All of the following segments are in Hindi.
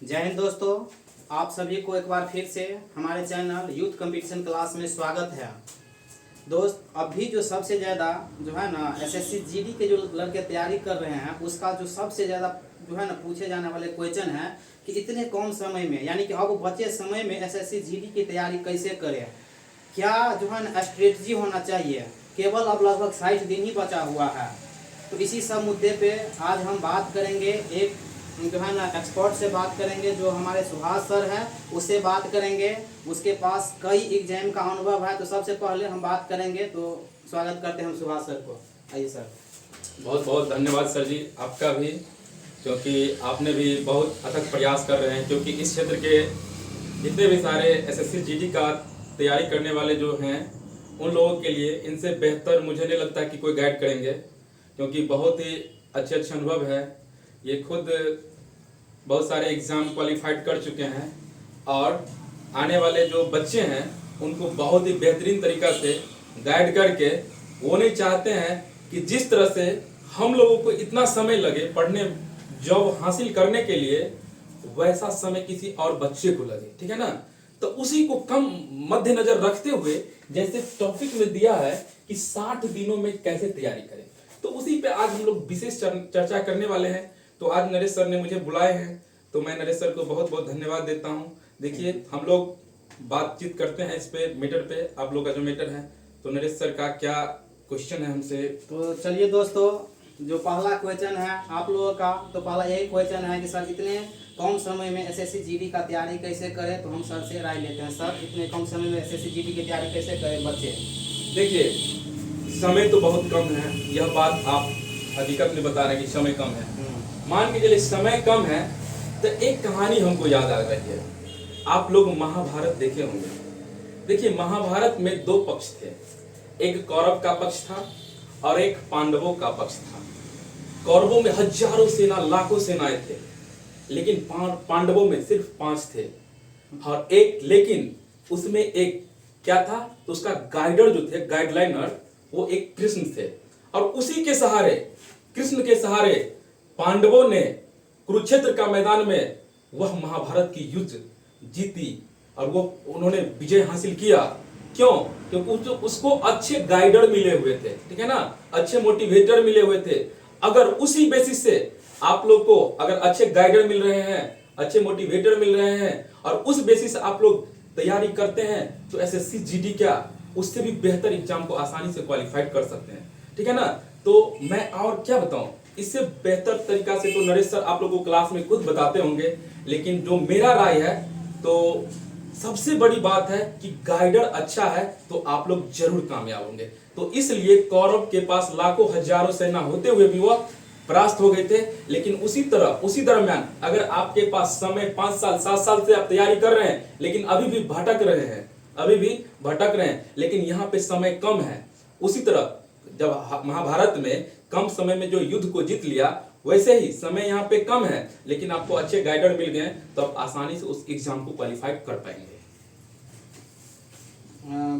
जय हिंद दोस्तों, आप सभी को एक बार फिर से हमारे चैनल यूथ कंपटीशन क्लास में स्वागत है। दोस्त, अभी जो सबसे ज़्यादा जो है ना एसएससी जीडी के जो लड़के तैयारी कर रहे हैं उसका जो सबसे ज़्यादा जो है ना पूछे जाने वाले क्वेश्चन है कि इतने कम समय में, यानी कि अब बचे समय में एसएससी जीडी की तैयारी कैसे करें, क्या जो है ना स्ट्रेटजी होना चाहिए। केवल अब लगभग 60 दिन ही बचा हुआ है। तो इसी सब मुद्दे पे आज हम बात करेंगे। एक जो है ना एक्सपर्ट से बात करेंगे जो हमारे सुभाष सर हैं, उससे बात करेंगे। उसके पास कई एग्जाम का अनुभव है। तो सबसे पहले हम बात करेंगे, तो स्वागत करते हैं हम सुभाष सर को। आइए सर। बहुत बहुत धन्यवाद सर जी आपका भी, क्योंकि आपने भी बहुत अथक प्रयास कर रहे हैं। क्योंकि इस क्षेत्र के जितने भी सारे एसएससी जीडी का तैयारी करने वाले जो हैं उन लोगों के लिए इनसे बेहतर मुझे नहीं लगता कि कोई गाइड करेंगे, क्योंकि बहुत ही अच्छे अच्छे अनुभव है। ये खुद बहुत सारे एग्ज़ाम क्वालिफाइड कर चुके हैं और आने वाले जो बच्चे हैं उनको बहुत ही बेहतरीन तरीक़ा से गाइड करके, वो नहीं चाहते हैं कि जिस तरह से हम लोगों को इतना समय लगे पढ़ने जॉब हासिल करने के लिए, वैसा समय किसी और बच्चे को लगे, ठीक है ना। तो उसी को कम मद्देनजर रखते हुए जैसे टॉपिक में दिया है कि 60 दिनों में कैसे तैयारी करें, तो उसी पे आज हम लोग विशेष चर्चा करने वाले हैं। तो आज नरेश सर ने मुझे बुलाए हैं, तो मैं नरेश सर को बहुत बहुत धन्यवाद देता हूँ। देखिए, हम लोग बातचीत करते हैं इस पे मैटर पे, आप लोग का जो मैटर है। तो नरेश सर का क्या क्वेश्चन है हमसे? तो चलिए दोस्तों, जो पहला क्वेश्चन है आप लोगों का, तो पहला यही क्वेश्चन है कि सर इतने कम समय में एसएससी जीडी का तैयारी कैसे करें। तो हम सर से राय लेते हैं। सर, इतने कम समय में एसएससी जीडी की तैयारी कैसे करें बच्चे? देखिए, समय तो बहुत कम है, यह बात आप हकीकत में बता रहे हैं कि समय कम है। मान के चलिए समय कम है, तो एक कहानी हमको याद आ रही है। आप लोग महाभारत देखे होंगे। देखिए, महाभारत में दो पक्ष थे, एक कौरव का पक्ष था और एक पांडवों का पक्ष था। कौरवों में हजारों सेना, लाखों सेनाएं थे, लेकिन पांडवों में सिर्फ 5 थे। और लेकिन उसमें एक क्या था, तो उसका गाइडर जो थे, गाइडलाइनर, वो एक कृष्ण थे। और उसी के सहारे, कृष्ण के सहारे पांडवों ने कुरुक्षेत्र का मैदान में वह महाभारत की युद्ध जीती और वो उन्होंने विजय हासिल किया। क्यों? क्योंकि उसको अच्छे गाइडर मिले हुए थे, ठीक है ना, अच्छे मोटिवेटर मिले हुए थे। अगर उसी बेसिस से आप लोग को अगर अच्छे गाइडर मिल रहे हैं, अच्छे मोटिवेटर मिल रहे हैं और उस बेसिस से आप लोग तैयारी करते हैं, तो एसएससी जीडी क्या, उससे भी बेहतर एग्जाम को आसानी से क्वालिफाइड कर सकते हैं, ठीक है ना। तो मैं और क्या बताऊं, इससे बेहतर तरीका से तो नरेश सर आप लोगों को क्लास में खुद बताते होंगे। लेकिन जो मेरा राय है, तो सबसे बड़ी बात है कि गाइडर अच्छा है तो आप लोग जरूर कामयाब होंगे। तो इसलिए कौरव के पास लाखों हजारों सेना होते हुए भी वह परास्त हो गए थे। लेकिन उसी दरमियान अगर आपके पास समय 5 साल 7 साल से आप तैयारी कर रहे हैं, लेकिन अभी भी भटक रहे हैं, लेकिन यहाँ पे समय कम है। उसी तरह जब महाभारत में कम समय में जो युद्ध को जीत लिया, वैसे ही समय यहाँ पे कम है, लेकिन आपको अच्छे गाइडर मिल गए तो आप आसानी से उस एग्जाम को क्वालिफाइड कर पाएंगे।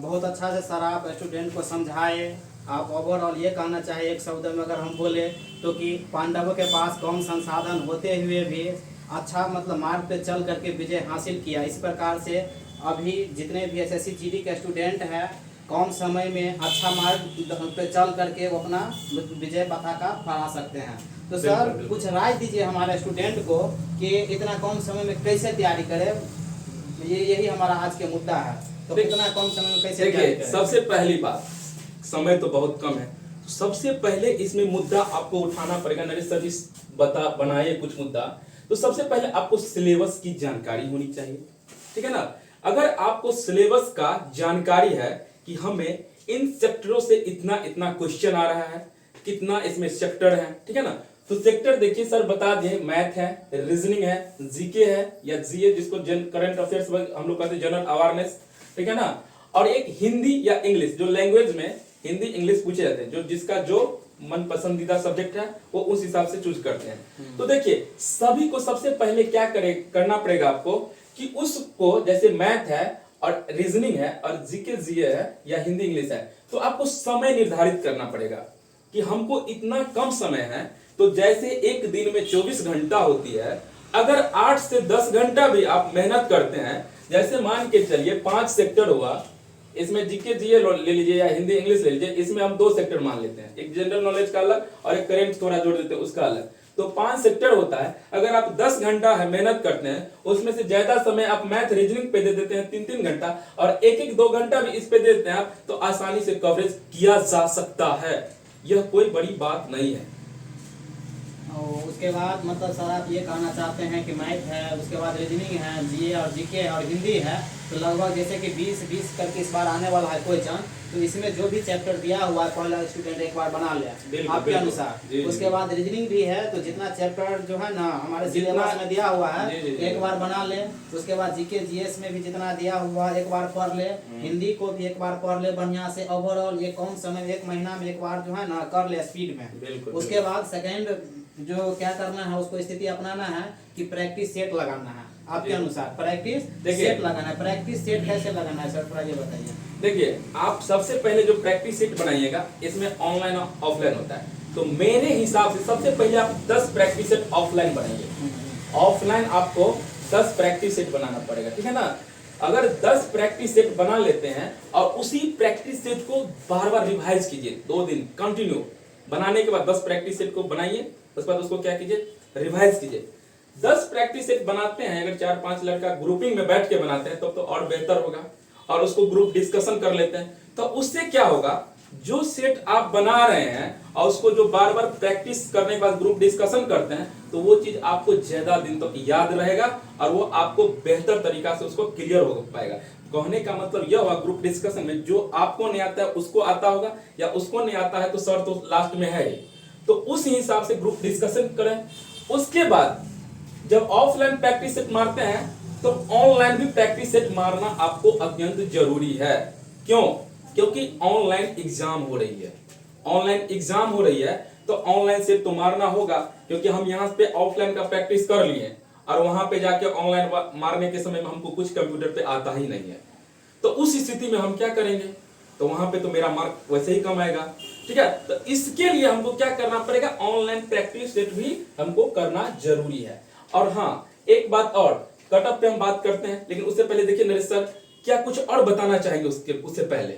बहुत अच्छा से सर आप स्टूडेंट को समझाए। आप ओवरऑल ये कहना चाहिए एक शब्द में अगर हम बोले तो कि पांडवों के पास कम संसाधन होते हुए भी अच्छा मतलब मार्ग पे चल करके विजय हासिल किया। इस प्रकार से अभी जितने भी एसएससी जीडी के स्टूडेंट हैं, कम समय में अच्छा मार्ग पे चल करके वो अपना विजय पताका फहरा सकते हैं। तो सर कुछ राय दीजिए हमारे स्टूडेंट को कि इतना कम समय में कैसे तैयारी करें। यही हमारा आज के मुद्दा है। तो इतना कम समय में कैसे तैयारी करें? सबसे पहली बात, समय तो बहुत कम है। सबसे पहले इसमें मुद्दा आपको उठाना पड़ेगा। नरेश सर जी बनाए कुछ मुद्दा। तो सबसे पहले आपको सिलेबस की जानकारी होनी चाहिए, ठीक है ना। अगर आपको सिलेबस का जानकारी है कि हमें इन सेक्टरों से इतना इतना क्वेश्चन आ रहा है, कितना इसमें सेक्टर है, ठीक है ना। तो सेक्टर देखिए सर बता दिए, मैथ है, रीजनिंग है, जीके है या जीए जिसको करंट अफेयर्स हम लोग कहते हैं, जनरल अवेयरनेस, ठीक है ना। और एक हिंदी या इंग्लिश, जो लैंग्वेज में हिंदी इंग्लिश पूछे जाते हैं, जो जिसका जो मन पसंदीदा सब्जेक्ट है वो उस हिसाब से चूज करते हैं। तो देखिए, सभी को सबसे पहले क्या करना पड़ेगा आपको कि उसको, जैसे मैथ है और रीजनिंग है और जीके जीए है या हिंदी इंग्लिश है, तो आपको समय निर्धारित करना पड़ेगा कि हमको इतना कम समय है। तो जैसे एक दिन में 24 घंटा होती है अगर 8 से 10 घंटा भी आप मेहनत करते हैं, जैसे मान के चलिए 5 सेक्टर हुआ, इसमें जीके जीए ले लीजिए या हिंदी इंग्लिश ले लीजिए, इसमें हम 2 सेक्टर मान लेते हैं, एक जनरल नॉलेज का अलग और एक करेंट थोड़ा जोड़ देते हैं उसका अलग, तो 5 सेक्टर होता है। अगर आप 10 घंटा है मेहनत करते हैं, उसमें से ज्यादा समय आप मैथ रीजनिंग पे दे देते हैं 3-3 घंटा, और 1-1 2 घंटा भी इस पे दे देते हैं आप, तो आसानी से कवरेज किया जा सकता है। यह कोई बड़ी बात नहीं है। और उसके बाद मतलब सर आप ये कहना चाहते हैं कि मैथ है, उसके बाद रीजनिंग है, जीए और जीके और हिंदी है, तो लगभग जैसे कि 20 करके इस बार आने वाला है क्वेश्चन, तो इसमें जो भी चैप्टर दिया हुआ है पहला स्टूडेंट एक बार बना ले आपके अनुसार। उसके बाद रीजनिंग भी है, तो जितना चैप्टर जो है ना हमारे सिलेबस में दिया हुआ है एक बार बना ले। उसके बाद जीके जीएस में भी जितना दिया हुआ है एक बार पढ़ ले, हिंदी को भी एक बार पढ़ ले बढ़िया से, ओवरऑल ये कम समय में 1 महीना में एक बार जो है ना कर ले स्पीड में। उसके बाद सेकेंड जो क्या करना है उसको स्थिति अपनाना है कि प्रैक्टिस सेट लगाना है आपके अनुसार, प्रैक्टिस सेट लगाना है। प्रैक्टिस सेट कैसे लगाना है सर थोड़ा ये बताइए। देखिए, आप सबसे पहले जो प्रैक्टिस सेट बनाइएगा इसमें ऑनलाइन और ऑफलाइन होता है, तो मेरे हिसाब से सबसे पहले आप 10 प्रैक्टिस सेट ऑफलाइन बनाइए। ऑफलाइन आपको 10 प्रैक्टिस सेट बनाना पड़ेगा, ठीक है ना। अगर 10 प्रैक्टिस सेट बना लेते हैं और उसी प्रैक्टिस सेट को बार बार रिवाइज कीजिए 2 दिन कंटिन्यू, बनाने के बाद 10 प्रैक्टिस सेट को बनाइए, उसके बाद उसको क्या कीजिए, रिवाइज कीजिए। 10 प्रैक्टिस सेट बनाते हैं, अगर 4-5 लड़का ग्रुपिंग में बैठ के बनाते हैं तो और बेहतर होगा, और उसको ग्रुप डिस्कशन कर लेते हैं, तो उससे क्या होगा, जो सेट आप बना रहे हैं और उसको जो बार बार प्रैक्टिस करने के बाद ग्रुप डिस्कशन करते हैं, तो वो चीज आपको ज्यादा दिन तक याद रहेगा और वो आपको बेहतर तरीका से उसको क्लियर हो पाएगा। कहने का मतलब यह हुआ, ग्रुप डिस्कशन में जो आपको नहीं आता है उसको आता होगा, या उसको नहीं आता है तो सर तो लास्ट में है ही, तो उस हिसाब से ग्रुप डिस्कशन करें। उसके बाद जब ऑफलाइन प्रैक्टिस सेट मारते हैं तो ऑनलाइन भी प्रैक्टिस सेट मारना आपको अत्यंत जरूरी है। क्यों? क्योंकि ऑनलाइन एग्जाम हो रही है, ऑनलाइन एग्जाम हो रही है, तो ऑनलाइन सेट तो मारना होगा, क्योंकि हम यहाँ पे ऑफलाइन का प्रैक्टिस कर लिए और वहां पे जाके ऑनलाइन मारने के समय में हमको कुछ कंप्यूटर पे आता ही नहीं है, तो उस स्थिति में हम क्या करेंगे, तो वहां पे तो मेरा मार्क वैसे ही कम आएगा, ठीक है। तो इसके लिए हमको क्या करना पड़ेगा, ऑनलाइन प्रैक्टिस सेट भी हमको करना जरूरी है। और हाँ, एक बात और, कट ऑफ पे हम बात करते हैं, लेकिन उससे पहले देखिए नरेश सर क्या कुछ और बताना चाहेंगे उससे पहले।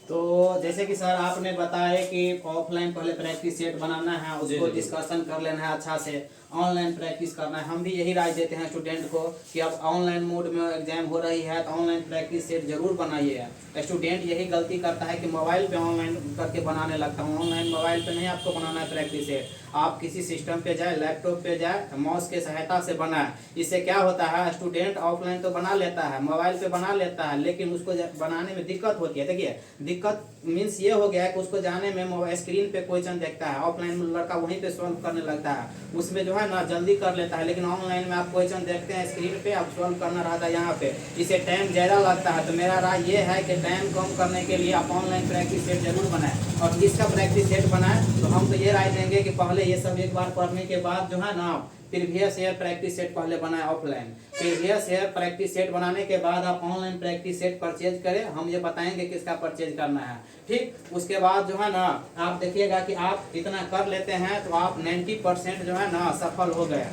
तो जैसे कि सर आपने बताया कि ऑफलाइन पहले प्रैक्टिस सेट बनाना है, उसको डिस्कशन कर लेना है अच्छा से, ऑनलाइन प्रैक्टिस करना है। हम भी यही राय देते हैं स्टूडेंट को कि अब ऑनलाइन मोड में एग्जाम हो रही है तो ऑनलाइन प्रैक्टिस सेट जरूर बनाइए। स्टूडेंट यही गलती करता है कि मोबाइल पे ऑनलाइन करके बनाने लगता हूँ। ऑनलाइन मोबाइल पे नहीं आपको बनाना है प्रैक्टिस सेट, आप किसी सिस्टम पे जाए, लैपटॉप पे जाए, माउस के सहायता से बनाए। इससे क्या होता है, स्टूडेंट ऑफलाइन तो बना लेता है, मोबाइल पे बना लेता है, लेकिन उसको बनाने में दिक्कत होती है। देखिए दिक्कत मीन्स ये हो गया है कि उसको जाने में स्क्रीन पे क्वेश्चन देखता है, ऑफलाइन में लड़का वहीं पे सॉल्व करने लगता है, उसमें जो है ना जल्दी कर लेता है, लेकिन ऑनलाइन में आप क्वेश्चन देखते हैं स्क्रीन पे, आप सॉल्व करना रहता है यहाँ पे, इसे टाइम ज़्यादा लगता है। तो मेरा राय ये है कि टाइम कम करने के लिए आप ऑनलाइन प्रैक्टिस सेट जरूर बनाएं। और किसका प्रैक्टिस सेट बनाएं, तो हम तो ये राय देंगे कि पहले ये सब एक बार पढ़ने के बाद जो है ना प्रीवियस ईयर प्रैक्टिस सेट पहले बनाए offline, previous year practice set बनाने के बाद आप ऑनलाइन प्रैक्टिस सेट परचेज करें। हम ये बताएंगे किसका परचेज करना है, ठीक। उसके बाद जो है ना आप देखिएगा कि आप इतना कर लेते हैं तो आप 90% जो है ना सफल हो गए,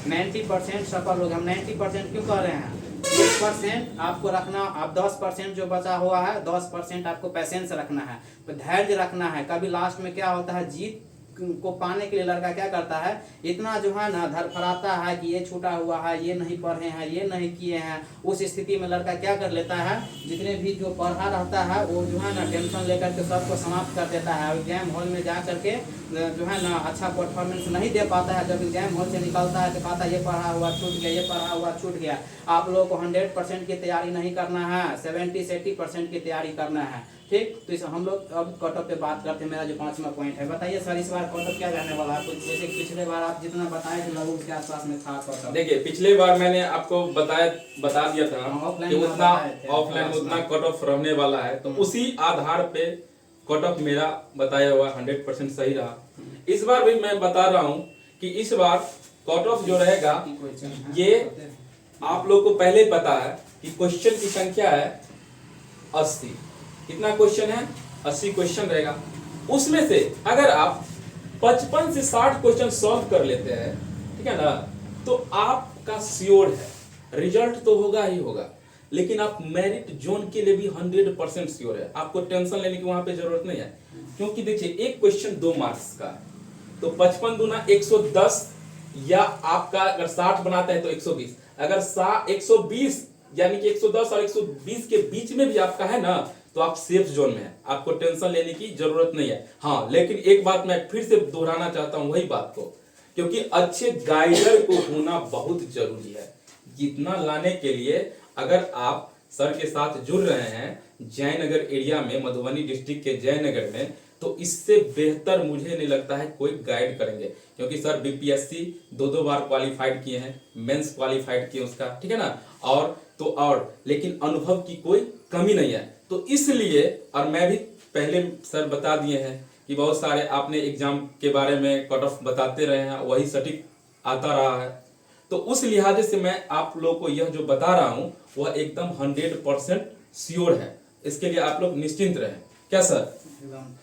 90% सफल हो गए। हम 90% क्यों कर रहे हैं, 1% आपको रखना, आप 10% जो बचा हुआ है 10% आपको पेशेंस रखना है, तो धैर्य रखना है। कभी लास्ट में क्या होता है, जीत को पाने के लिए लड़का क्या करता है, इतना जो है ना धड़फड़ाता है कि ये छूटा हुआ है, ये नहीं पढ़े हैं, ये नहीं किए हैं। उस स्थिति में लड़का क्या कर लेता है, जितने भी जो पढ़ा रहता है वो जो है ना टेंशन लेकर के सबको समाप्त कर देता है। एग्जाम हॉल में जा करके जो है ना अच्छा परफॉर्मेंस नहीं दे पाता है। जब एग्जाम हॉल से निकलता है तो कहता है ये पढ़ा हुआ छूट गया, ये पढ़ा हुआ छूट गया। आप लोगों को 100% की तैयारी नहीं करना है, 70 से 80% की तैयारी करना है, ठीक। तो इस हम लोग अब कट ऑफ पे बात करते हैं। मेरा जो 5वां पॉइंट है, बताइए सर इस बार कट ऑफ क्या जाने वाला है, कुछ जैसे पिछले बार आप जितना बताए थे लगभग उसके आसपास में था कट ऑफ। देखिए पिछले बार मैंने आपको बता दिया था कि उतना ऑफलाइन उतना कट ऑफ रहने वाला है, तो उसी आधार पे कट ऑफ मेरा बताया हुआ 100% सही रहा। इस बार भी मैं बता रहा हूँ कि इस बार कट ऑफ जो रहेगा, ये आप लोग को पहले पता है कि क्वेश्चन की संख्या है 80। कितना क्वेश्चन है, 80 क्वेश्चन रहेगा। उसमें से अगर आप 55 से 60 क्वेश्चन सॉल्व कर लेते हैं, ठीक है ना, तो आपका श्योर है, रिजल्ट तो होगा ही होगा, लेकिन आप मेरिट जोन के लिए भी 100% श्योर है। आपको टेंशन लेने की वहां पे जरूरत नहीं है, क्योंकि देखिए एक क्वेश्चन 2 मार्क्स का, तो 55 दूना 110, या आपका अगर 60 बनाता है तो 120, अगर 120 यानी कि 110 और 120 के बीच में भी आपका है ना, तो आप सेफ जोन में है, आपको टेंशन लेने की जरूरत नहीं है। हाँ, लेकिन एक बात मैं फिर से दोहराना चाहता हूं वही बात को, क्योंकि अच्छे गाइडर को होना बहुत जरूरी है। जितना लाने के लिए अगर आप सर के साथ जुड़ रहे हैं जयनगर एरिया में, मधुबनी डिस्ट्रिक्ट के जयनगर में, तो इससे बेहतर मुझे नहीं लगता है कोई गाइड करेंगे, क्योंकि सर बीपीएससी 2-2 बार क्वालिफाइड किए हैं, मेंस क्वालिफाइड किए उसका, ठीक है ना, और लेकिन अनुभव की कोई कमी नहीं है। तो इसलिए, और मैं भी पहले सर बता दिए हैं कि बहुत सारे आपने एग्जाम के बारे में कट ऑफ बताते रहे हैं, वही सटीक आता रहा है, तो उस लिहाजे से मैं आप लोग को यह जो बता रहा हूं वह एकदम 100% श्योर है। इसके लिए आप लोग निश्चिंत रहें। क्या सर? एकदम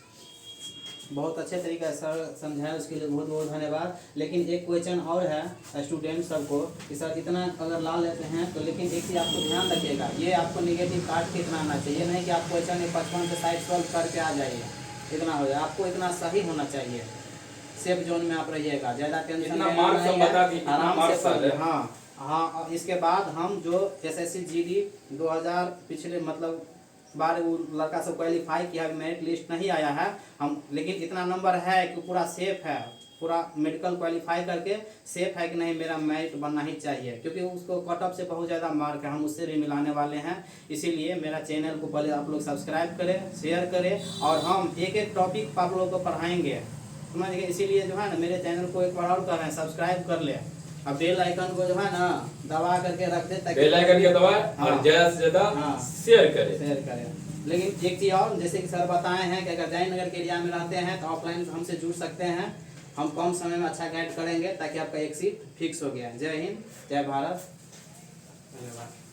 बहुत अच्छे तरीके से सर समझाया, उसके लिए बहुत बहुत धन्यवाद। लेकिन एक क्वेश्चन और है स्टूडेंट सबको कि सर इतना अगर ला लेते हैं तो, लेकिन एक चीज़ आपको ध्यान रखिएगा, ये आपको निगेटिव काट के इतना आना चाहिए, नहीं कि आप क्वेश्चन 55 से 60 सॉल्व करके आ जाइए, इतना हो जाए, आपको इतना सही होना चाहिए। सेफ जोन में आप रहिएगा, ज़्यादा टेंशन इतना मार्क्स हम बता दी, आराम से पढ़िए। हाँ हाँ, और इसके बाद हम जो एसएससी जीडी 2000 पिछले मतलब बार वो लड़का सब क्वालिफाई किया, मेरिट लिस्ट नहीं आया है हम, लेकिन इतना नंबर है कि पूरा सेफ है, पूरा मेडिकल क्वालिफाई करके सेफ है कि नहीं मेरा मेरिट बनना ही चाहिए, क्योंकि उसको कट ऑफ से बहुत ज़्यादा मार्क है, हम उससे भी मिलाने वाले हैं। इसीलिए मेरा चैनल को पहले आप लोग सब्सक्राइब करें, शेयर करें, और हम एक एक टॉपिक आप लोगों को पढ़ाएंगे, समझिए। इसीलिए जो है ना मेरे चैनल को एक बार और कर रहे हैं, सब्सक्राइब कर ले, अब बेल आइकन को जो है ना दबा करके रख दे, ताकि बेल आइकन के दबाएं और ज्यादा से ज्यादा शेयर करें। लेकिन एक चीज़ और, जैसे कि सर बताए हैं कि अगर जयनगर के एरिया में रहते हैं तो ऑफलाइन हमसे जुड़ सकते हैं, हम कम समय में अच्छा गाइड करेंगे ताकि आपका एक सीट फिक्स हो गया। जय हिंद, जय भारत, धन्यवाद।